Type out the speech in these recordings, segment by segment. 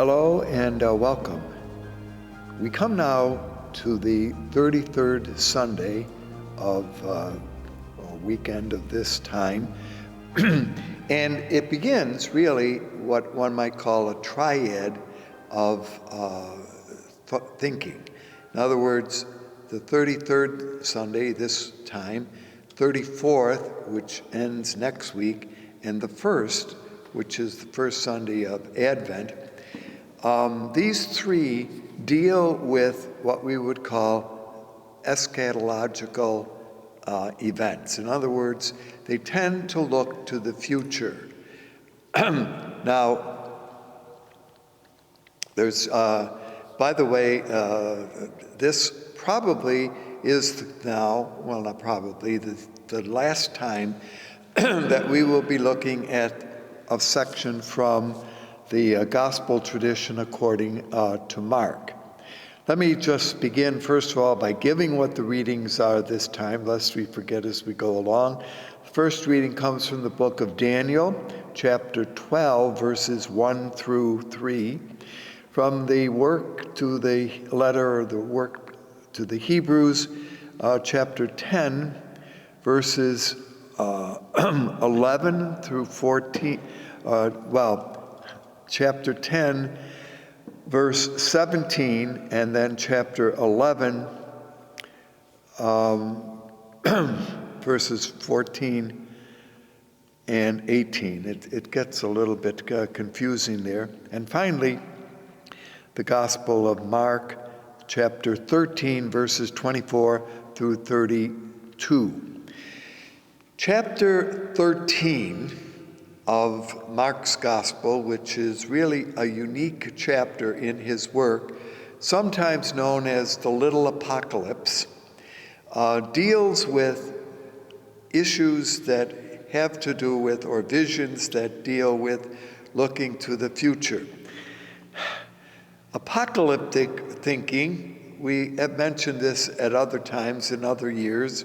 Hello and welcome. We come now to the 33rd Sunday of a weekend of this time, and it begins really what one might call a triad of thinking. In other words, the 33rd Sunday this time, 34th, which ends next week, and the 1st, which is the first Sunday of Advent. These three deal with what we would call eschatological events. In other words, they tend to look to the future. Now, there's, by the way, this probably is now, well, not probably, the last time that we will be looking at a section from the gospel tradition according to Mark. Let me just begin, first of all, by giving what the readings are this time, lest we forget as we go along. The first reading comes from the book of Daniel, chapter 12, verses 1 through 3. From the work to the letter, or the work to the Hebrews, chapter 10, verses 11 through 14, chapter 10, verse 17, and then chapter 11, verses 14 and 18. It gets a little bit confusing there. And finally, the Gospel of Mark, chapter 13, verses 24 through 32. Chapter 13 of Mark's Gospel, which is really a unique chapter in his work, sometimes known as the Little Apocalypse, deals with issues that have to do with, or visions that deal with, looking to the future. Apocalyptic thinking, we have mentioned this at other times in other years,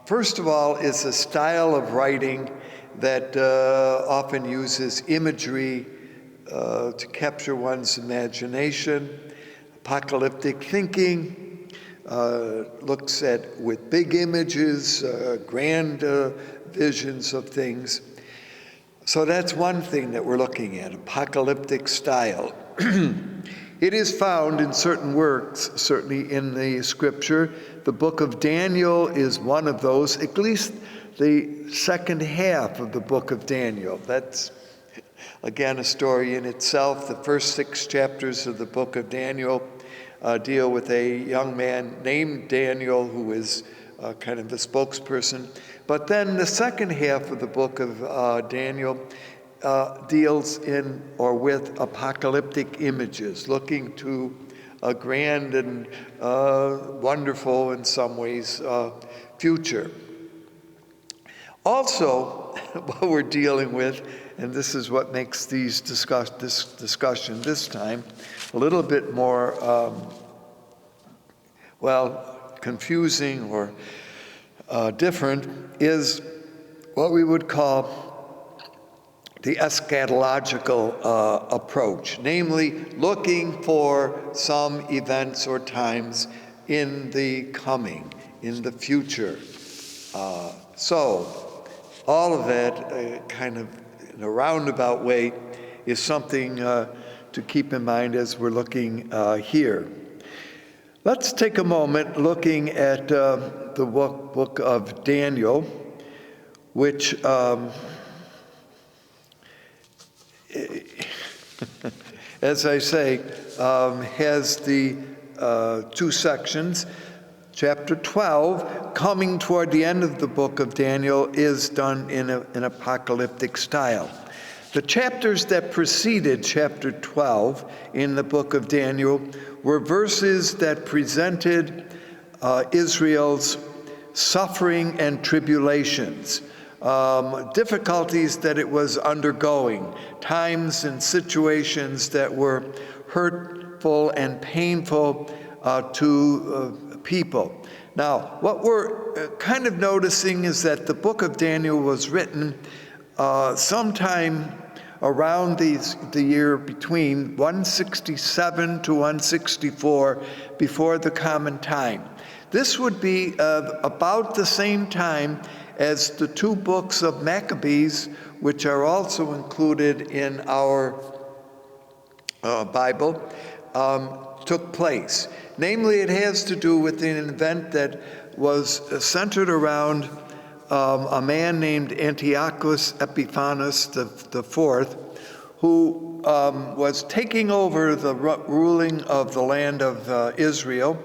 first of all, is a style of writing that often uses imagery to capture one's imagination. Apocalyptic thinking looks at, with big images, grand visions of things. So that's one thing that we're looking at, apocalyptic style. It is found in certain works, certainly in the scripture. The book of Daniel is one of those, at least the second half of the book of Daniel. That's, again, a story in itself. The first 6 chapters of the book of Daniel deal with a young man named Daniel who is kind of the spokesperson. But then the second half of the book of Daniel deals in or with apocalyptic images, looking to a grand and wonderful, in some ways, future. Also, what we're dealing with, and this is what makes this discussion this time a little bit more, confusing or different, is what we would call the eschatological approach, namely looking for some events or times in the coming, in the future. So all of that kind of in a roundabout way is something to keep in mind as we're looking here. Let's take a moment looking at the book of Daniel, which as I say, has the 2 sections. Chapter 12, coming toward the end of the book of Daniel, is done in an apocalyptic style. The chapters that preceded chapter 12 in the book of Daniel were verses that presented Israel's suffering and tribulations, difficulties that it was undergoing, times and situations that were hurtful and painful to people. Now, what we're kind of noticing is that the book of Daniel was written sometime around the year between 167 to 164 before the Common Time. This would be about the same time as the two books of Maccabees, which are also included in our Bible, took place. Namely, it has to do with an event that was centered around a man named Antiochus Epiphanes IV, who was taking over the ruling of the land of Israel,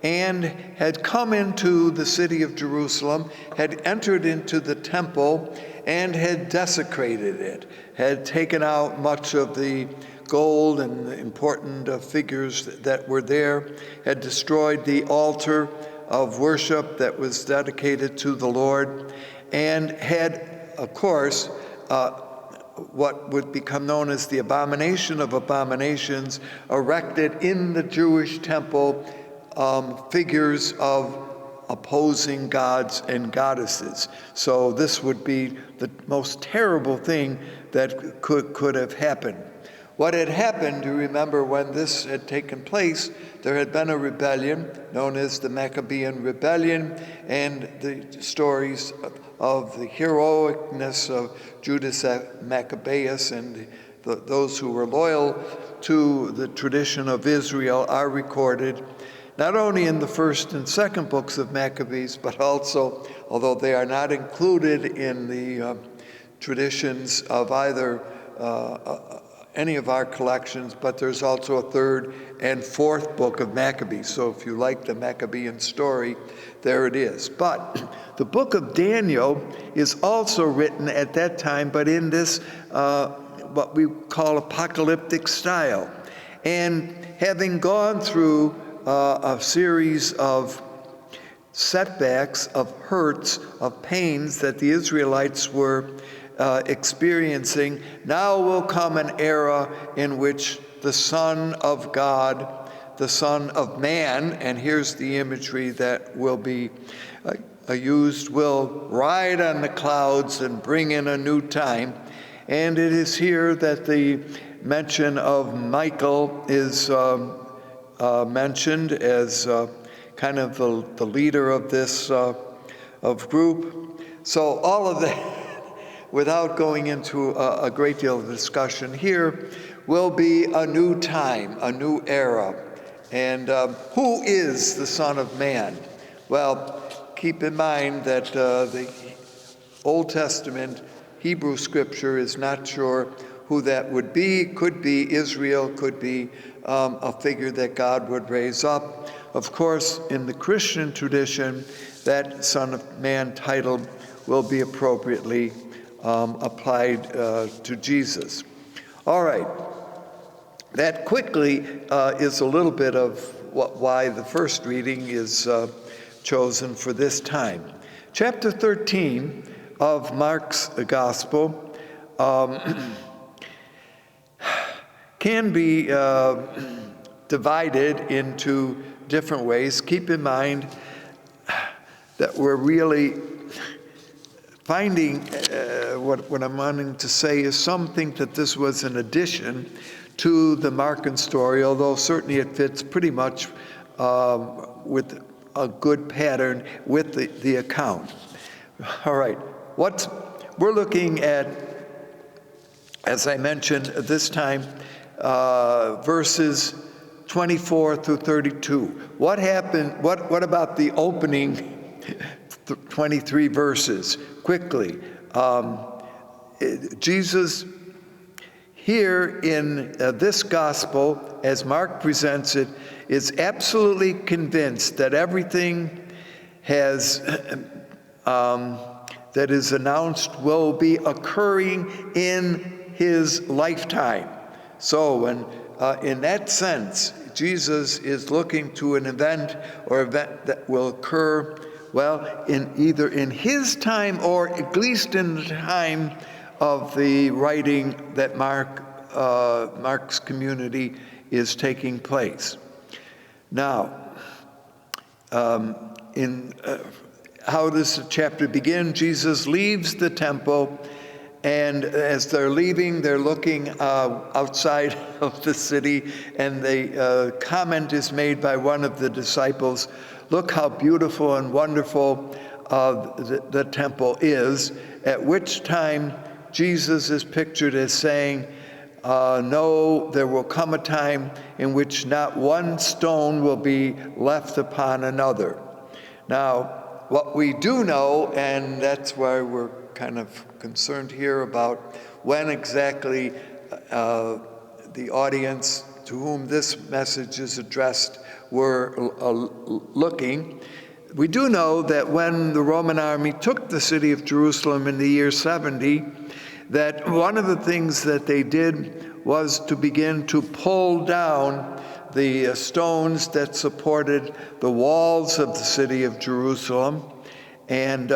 and had come into the city of Jerusalem, had entered into the temple, and had desecrated it, had taken out much of the gold and the important figures that were there, had destroyed the altar of worship that was dedicated to the Lord, and had, of course, what would become known as the abomination of abominations, erected in the Jewish temple figures of opposing gods and goddesses. So this would be the most terrible thing that could have happened. What had happened, you remember, when this had taken place, there had been a rebellion known as the Maccabean Rebellion, and the stories of the heroicness of Judas Maccabeus and those who were loyal to the tradition of Israel are recorded, not only in the first and second books of Maccabees, but also, although they are not included in the traditions of either any of our collections, but there's also a third and fourth book of Maccabees. So if you like the Maccabean story, there it is. But the book of Daniel is also written at that time, but in this what we call apocalyptic style. And having gone through a series of setbacks, of hurts, of pains that the Israelites were experiencing, now will come an era in which the Son of God, the Son of Man, and here's the imagery that will be used, will ride on the clouds and bring in a new time. And it is here that the mention of Michael is mentioned as kind of the leader of this of group. So all of that, without going into a great deal of discussion here, will be a new time, a new era. And who is the Son of Man? Well, keep in mind that the Old Testament Hebrew scripture is not sure who that would be. Could be Israel, could be a figure that God would raise up. Of course, in the Christian tradition, that Son of Man title will be appropriately applied to Jesus. All right, that quickly is a little bit of why the first reading is chosen for this time. Chapter 13 of Mark's Gospel can be divided into different ways. Keep in mind that we're really finding what I'm wanting to say is something that this was an addition to the Markan story, although certainly it fits pretty much with a good pattern with the account. All right, we're looking at, as I mentioned this time, verses 24 through 32. What happened? What about the opening 23 verses? Quickly, Jesus here in this gospel, as Mark presents it, is absolutely convinced that everything has that is announced will be occurring in his lifetime. So, in that sense, Jesus is looking to an event that will occur, well, either in his time or at least in the time of the writing that Mark's community is taking place. Now, how does the chapter begin? Jesus leaves the temple And as they're leaving, they're looking outside of the city, and the comment is made by one of the disciples, "Look how beautiful and wonderful the temple is," at which time Jesus is pictured as saying, "No, there will come a time in which not one stone will be left upon another." Now, what we do know, and that's why we're kind of concerned here about when exactly the audience to whom this message is addressed were looking. We do know that when the Roman army took the city of Jerusalem in the year 70, that one of the things that they did was to begin to pull down the stones that supported the walls of the city of Jerusalem. And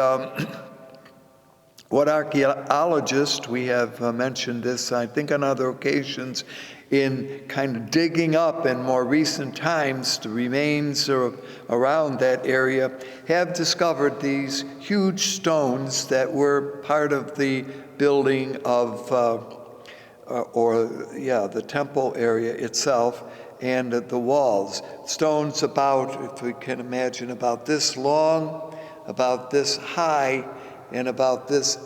what archaeologists, we have mentioned this, I think, on other occasions, in kind of digging up in more recent times the remains around that area, have discovered these huge stones that were part of the building of, the temple area itself and the walls. Stones about, if we can imagine, about this long, about this high, and about this,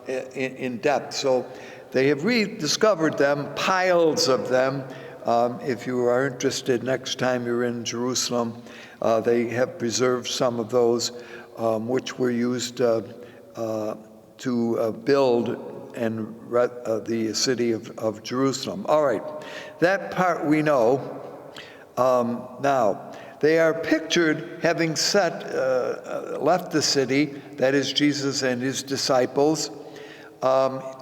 in depth. So they have rediscovered them, piles of them. If you are interested, next time you're in Jerusalem, they have preserved some of those which were used to build and the city of Jerusalem. All right, that part we know. Now, they are pictured having left the city, that is Jesus and his disciples.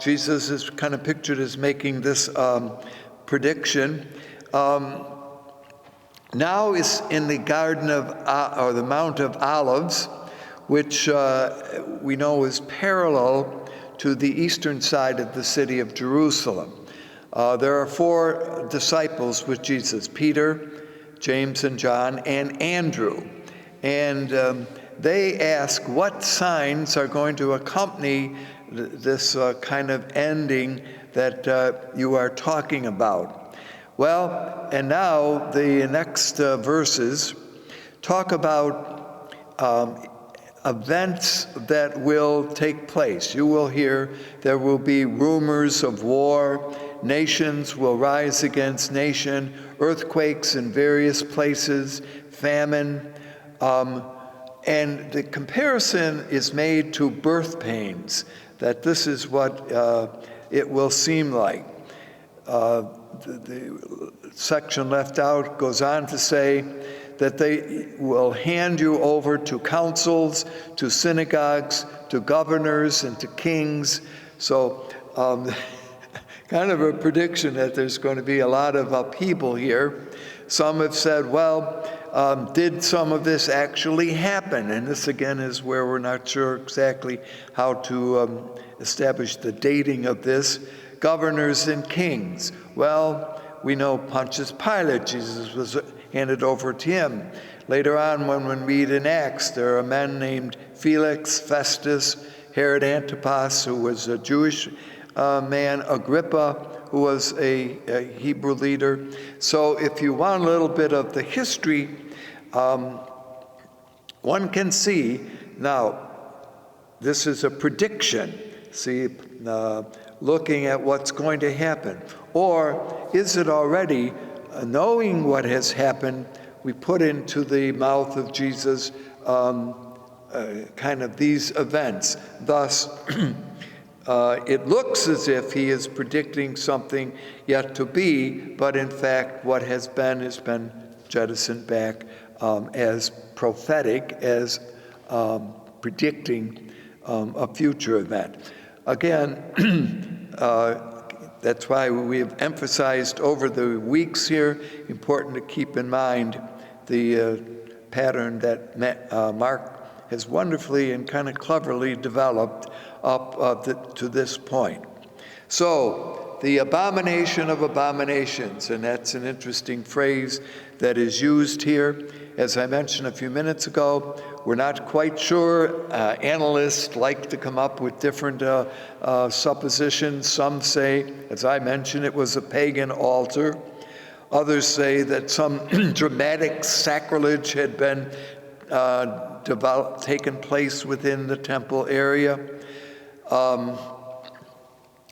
Jesus is kind of pictured as making this prediction. Now is in the Garden of, or the Mount of Olives, which we know is parallel to the eastern side of the city of Jerusalem. There are 4 disciples with Jesus: Peter, James and John, and Andrew. And they ask what signs are going to accompany this kind of ending that you are talking about. Well, and now the next verses talk about events that will take place. You will hear there will be rumors of war, nations will rise against nation, earthquakes in various places, famine, and the comparison is made to birth pains, that this is what it will seem like. The section left out goes on to say that they will hand you over to councils, to synagogues, to governors, and to kings. So kind of a prediction that there's going to be a lot of upheaval here. Some have said, well, did some of this actually happen? And this, again, is where we're not sure exactly how to establish the dating of this. Governors and kings. Well, we know Pontius Pilate, Jesus was handed over to him. Later on, when we read in Acts, there are men named Felix, Festus, Herod Antipas, who was a Jewish man, Agrippa, who was a Hebrew leader. So if you want a little bit of the history, one can see, now, this is a prediction, see, looking at what's going to happen. Or is it already, knowing what has happened, we put into the mouth of Jesus kind of these events. Thus, it looks as if he is predicting something yet to be, but in fact, what has been jettisoned back as prophetic, as predicting a future event. Again, that's why we have emphasized over the weeks here, important to keep in mind the pattern that Mark has wonderfully and kind of cleverly developed up to this point. So, the abomination of abominations, and that's an interesting phrase that is used here. as I mentioned a few minutes ago. We're not quite sure. Analysts like to come up with different suppositions. Some say, as I mentioned, it was a pagan altar. Others say that some dramatic sacrilege had been taken place within the temple area.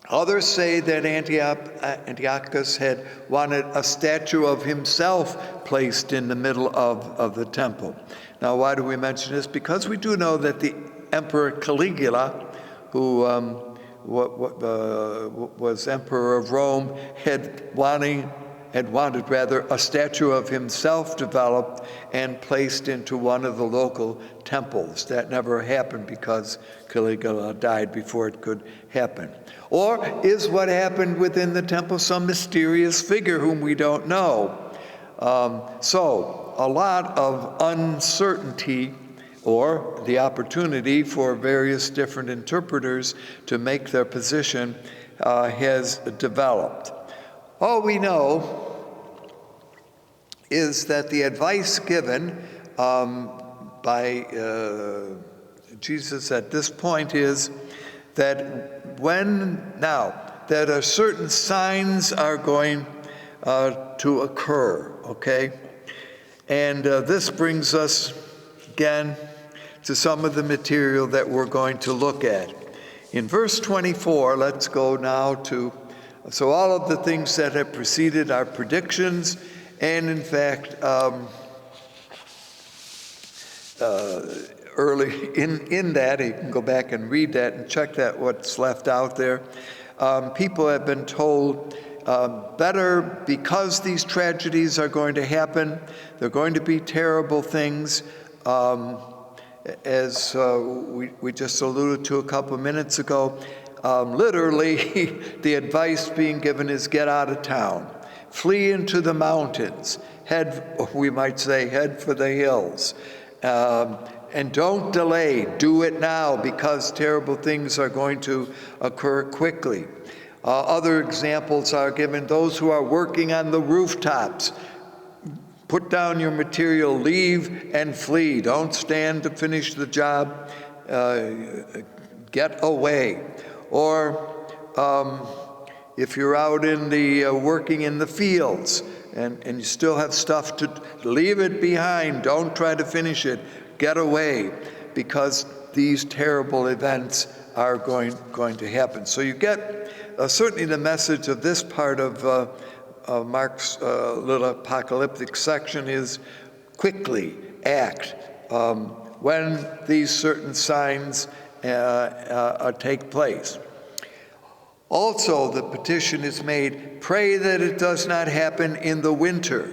Others say that Antiochus had wanted a statue of himself placed in the middle of the temple. Now, why do we mention this? Because we do know that the Emperor Caligula, who was Emperor of Rome, had wanted a statue of himself developed and placed into one of the local temples. That never happened because Caligula died before it could happen. Or is what happened within the temple some mysterious figure whom we don't know? So a lot of uncertainty, or the opportunity for various different interpreters to make their position has developed. All we know is that the advice given by Jesus at this point is that that certain signs are going to occur, okay? And this brings us again to some of the material that we're going to look at. In verse 24, let's go now to, so all of the things that have preceded are predictions, and in fact, early in that, you can go back and read that and check that what's left out there. People have been told better, because these tragedies are going to happen, they're going to be terrible things. As we just alluded to a couple of minutes ago, literally the advice being given is get out of town, flee into the mountains, we might say head for the hills. And don't delay, do it now, because terrible things are going to occur quickly. Other examples are given: those who are working on the rooftops, put down your material, leave and flee. Don't stand to finish the job, get away. Or if you're out in the working in the fields and you still have stuff to leave it behind, don't try to finish it, get away, because these terrible events are going to happen. So you get certainly the message of this part of Mark's little apocalyptic section is quickly act when these certain signs take place. Also, the petition is made, pray that it does not happen in the winter.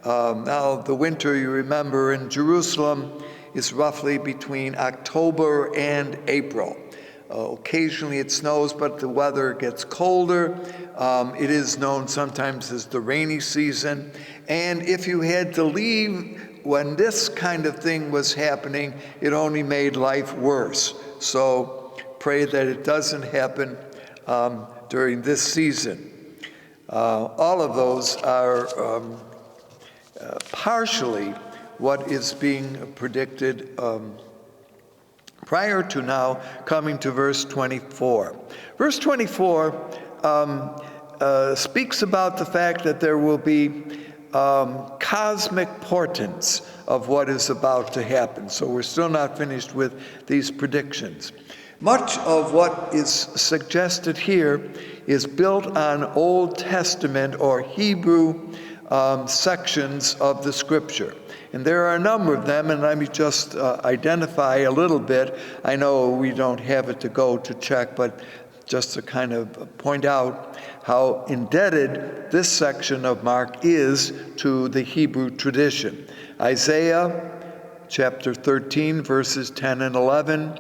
Now, the winter, you remember, in Jerusalem is roughly between October and April. Occasionally it snows, but the weather gets colder. It is known sometimes as the rainy season. And if you had to leave when this kind of thing was happening, it only made life worse. So pray that it doesn't happen during this season. All of those are partially what is being predicted prior to now coming to verse 24. Verse 24 speaks about the fact that there will be cosmic portents of what is about to happen. So we're still not finished with these predictions. Much of what is suggested here is built on Old Testament or Hebrew sections of the Scripture. And there are a number of them, and let me just identify a little bit. I know we don't have it to go to check, but just to kind of point out how indebted this section of Mark is to the Hebrew tradition. Isaiah chapter 13, verses 10 and 11.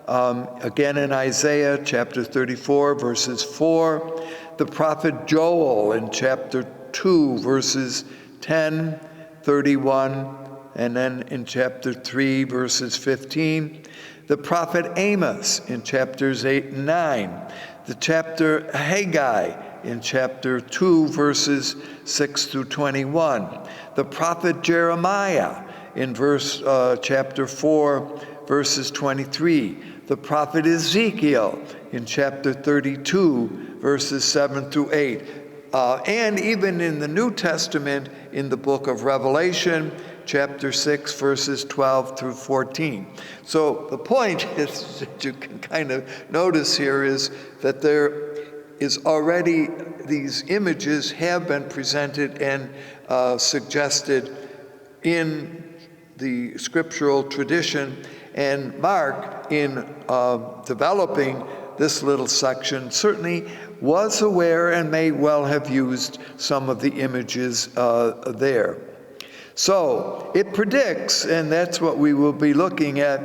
Again in Isaiah chapter 34, verses 4. The prophet Joel in chapter 2, verses 10, 31, and then in chapter 3, verses 15. The prophet Amos in chapters 8 and 9. The chapter Haggai in chapter 2, verses 6 through 21. The prophet Jeremiah in chapter 4, verses 23. The prophet Ezekiel in chapter 32, verses 7 through 8. And even in the New Testament, in the book of Revelation, chapter 6, verses 12 through 14. So the point is, that you can kind of notice here, is that there is already, these images have been presented and suggested in the scriptural tradition. And Mark, in developing this little section, certainly was aware and may well have used some of the images there. So it predicts, and that's what we will be looking at,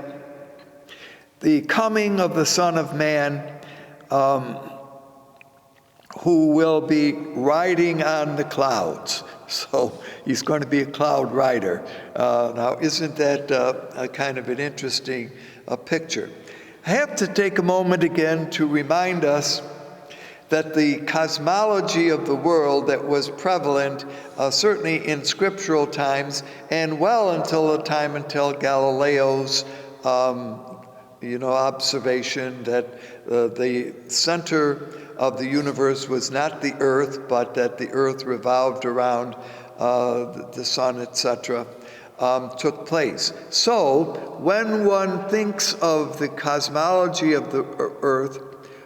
the coming of the Son of Man, who will be riding on the clouds. So he's going to be a cloud rider. Now, isn't that a kind of an interesting picture? I have to take a moment again to remind us that the cosmology of the world that was prevalent, certainly in scriptural times, and well until Galileo's observation that the center of the universe was not the earth, but that the earth revolved around the sun, etc., took place. So when one thinks of the cosmology of the earth,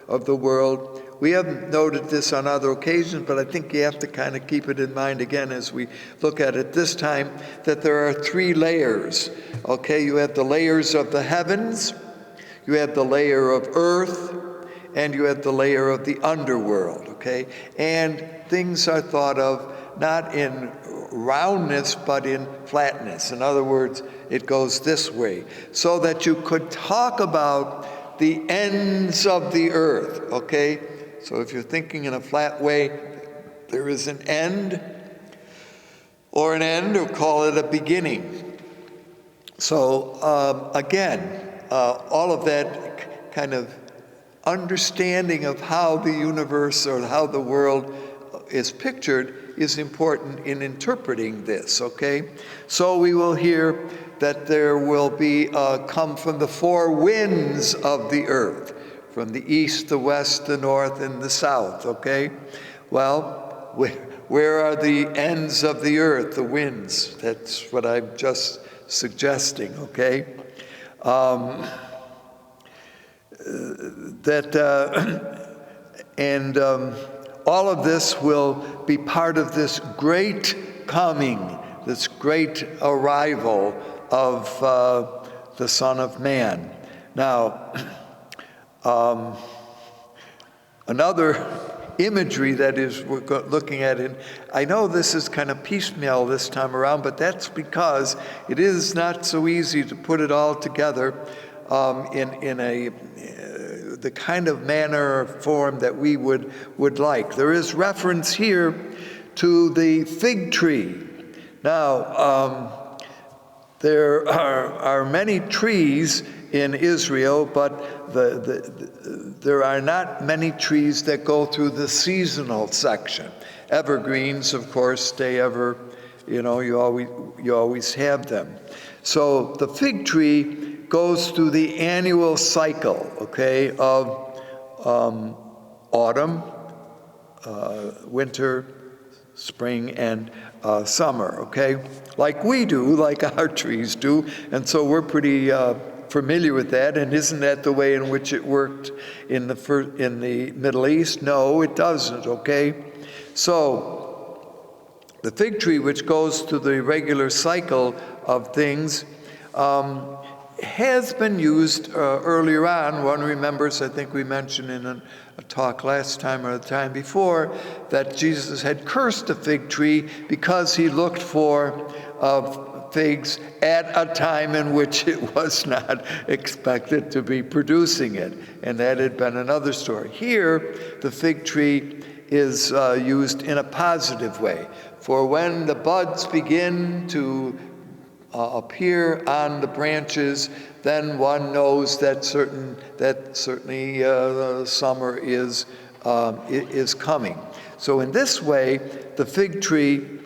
of the world, we have noted this on other occasions, but I think you have to kind of keep it in mind again as we look at it this time, that there are three layers. Okay, you have the layers of the heavens, you have the layer of earth, and you have the layer of the underworld, okay? And things are thought of not in roundness, but in flatness. In other words, it goes this way, so that you could talk about the ends of the earth, okay? So if you're thinking in a flat way, there is an end, or call it a beginning. So again, all of that kind of understanding of how the universe or how the world is pictured is important in interpreting this, okay? So we will hear that there will be come from the four winds of the earth, from the east, the west, the north, and the south, okay? Well, where are the ends of the earth, the winds? That's what I'm just suggesting, okay? All of this will be part of this great coming, this great arrival of the Son of Man. Now, another imagery that is we're looking at, and I know this is kind of piecemeal this time around, but that's because it is not so easy to put it all together in the kind of manner or form that we would like. There is reference here to the fig tree. Now, there are many trees in Israel, but there are not many trees that go through the seasonal section. Evergreens, of course, stay ever, you always have them. So the fig tree goes through the annual cycle, okay, of autumn, winter, spring, and summer, okay? Like we do, like our trees do, and so we're pretty familiar with that. And isn't that the way in which it worked in the Middle East? No, it doesn't, okay? So the fig tree, which goes through the regular cycle of things, has been used earlier on. One remembers, I think we mentioned in a talk last time or the time before, that Jesus had cursed the fig tree because he looked for figs at a time in which it was not expected to be producing it. And that had been another story. Here, the fig tree is used in a positive way. For when the buds begin to appear on the branches, then one knows that certainly summer is coming. So in this way, the fig tree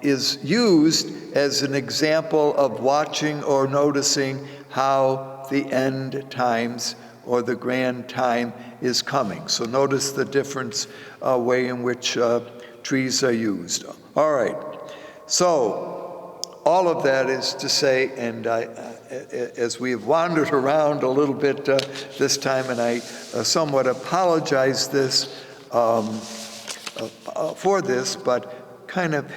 is used as an example of watching or noticing how the end times or the grand time is coming. So notice the different way in which trees are used. All right, so all of that is to say, and as we have wandered around a little bit this time, and I somewhat apologize for this, but kind of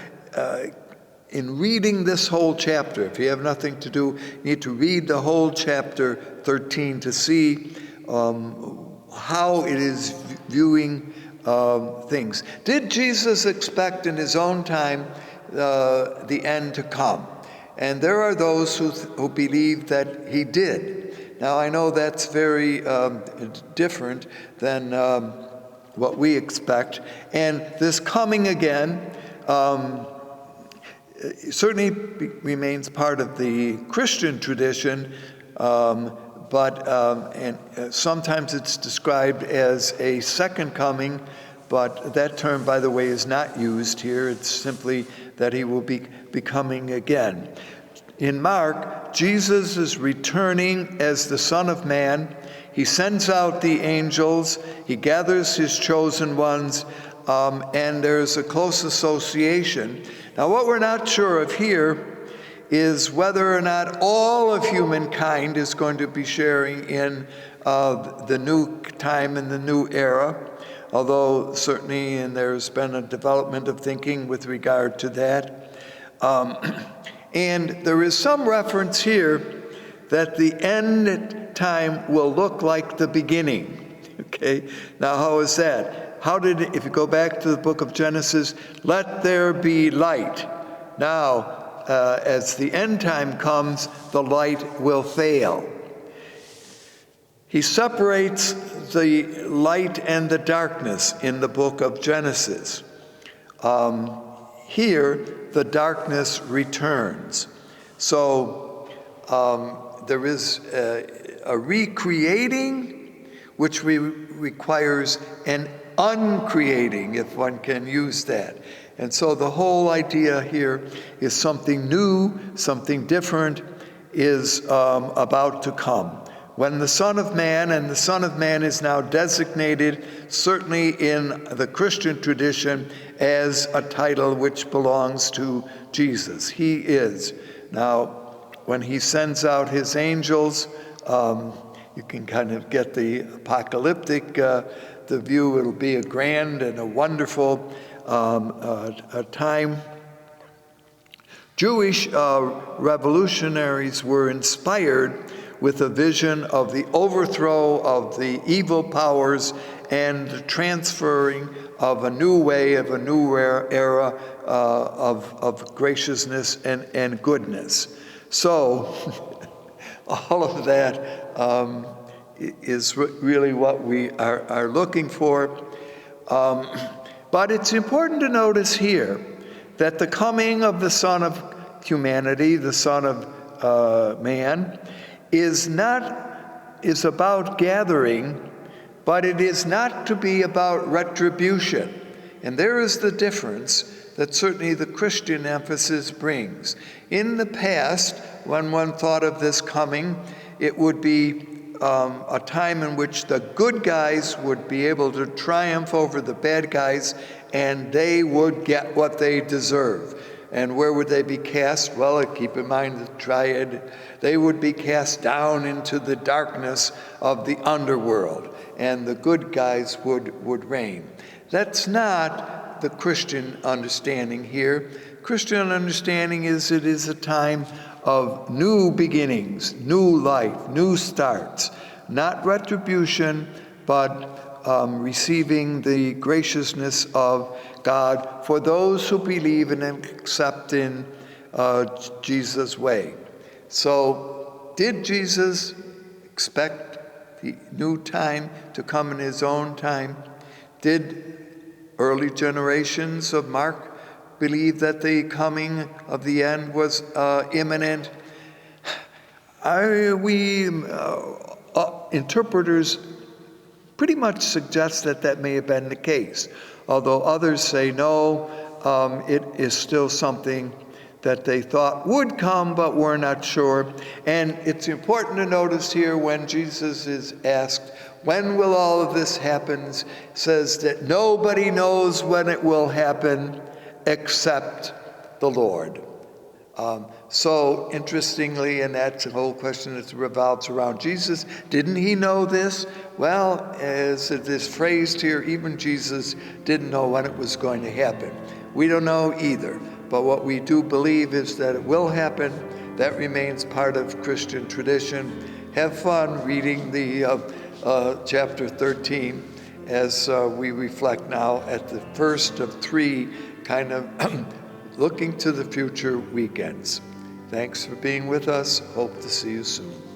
in reading this whole chapter, if you have nothing to do, you need to read the whole chapter 13 to see how it is viewing things. Did Jesus expect in his own time the end to come? And there are those who believe that he did. Now, I know that's very different than what we expect. And this coming again certainly remains part of the Christian tradition, but sometimes it's described as a second coming, but that term, by the way, is not used here. It's simply that he will be coming again. In Mark, Jesus is returning as the Son of Man. He sends out the angels, he gathers his chosen ones, and there's a close association. Now, what we're not sure of here is whether or not all of humankind is going to be sharing in the new time and the new era, although certainly, and there's been a development of thinking with regard to that. And there is some reference here that the end time will look like the beginning. Okay, now how is that? If you go back to the book of Genesis, let there be light. Now, as the end time comes, the light will fail. He separates the light and the darkness in the book of Genesis. Here, the darkness returns. So there is a recreating, which requires an uncreating, if one can use that. And so the whole idea here is something new, something different is about to come. When the Son of Man, and the Son of Man is now designated, certainly in the Christian tradition, as a title which belongs to Jesus. He is. Now, when he sends out his angels, you can kind of get the apocalyptic the view. It'll be a grand and a wonderful time. Jewish revolutionaries were inspired with a vision of the overthrow of the evil powers and the transferring of a new way, of a new era of graciousness and goodness. So all of that is really what we are looking for. But it's important to notice here that the coming of the Son of Humanity, the Son of Man, is about gathering, but it is not to be about retribution. And there is the difference that certainly the Christian emphasis brings. In the past, when one thought of this coming, it would be a time in which the good guys would be able to triumph over the bad guys, and they would get what they deserve. And where would they be cast? Well, keep in mind the triad. They would be cast down into the darkness of the underworld, and the good guys would reign. That's not the Christian understanding here. Christian understanding is it is a time of new beginnings, new life, new starts, not retribution, but receiving the graciousness of God for those who believe and accept in Jesus' way. So, did Jesus expect the new time to come in his own time? Did early generations of Mark believe that the coming of the end was imminent? Interpreters pretty much suggest that may have been the case, although others say no, it is still something that they thought would come, but were not sure. And it's important to notice here when Jesus is asked, when will all of this happen? Says that nobody knows when it will happen except the Lord. So interestingly, and that's the whole question that revolves around Jesus, didn't he know this? Well, as it is phrased here, even Jesus didn't know when it was going to happen. We don't know either, but what we do believe is that it will happen. That remains part of Christian tradition. Have fun reading the chapter 13 as we reflect now at the first of three kind of looking to the future weekends. Thanks for being with us. Hope to see you soon.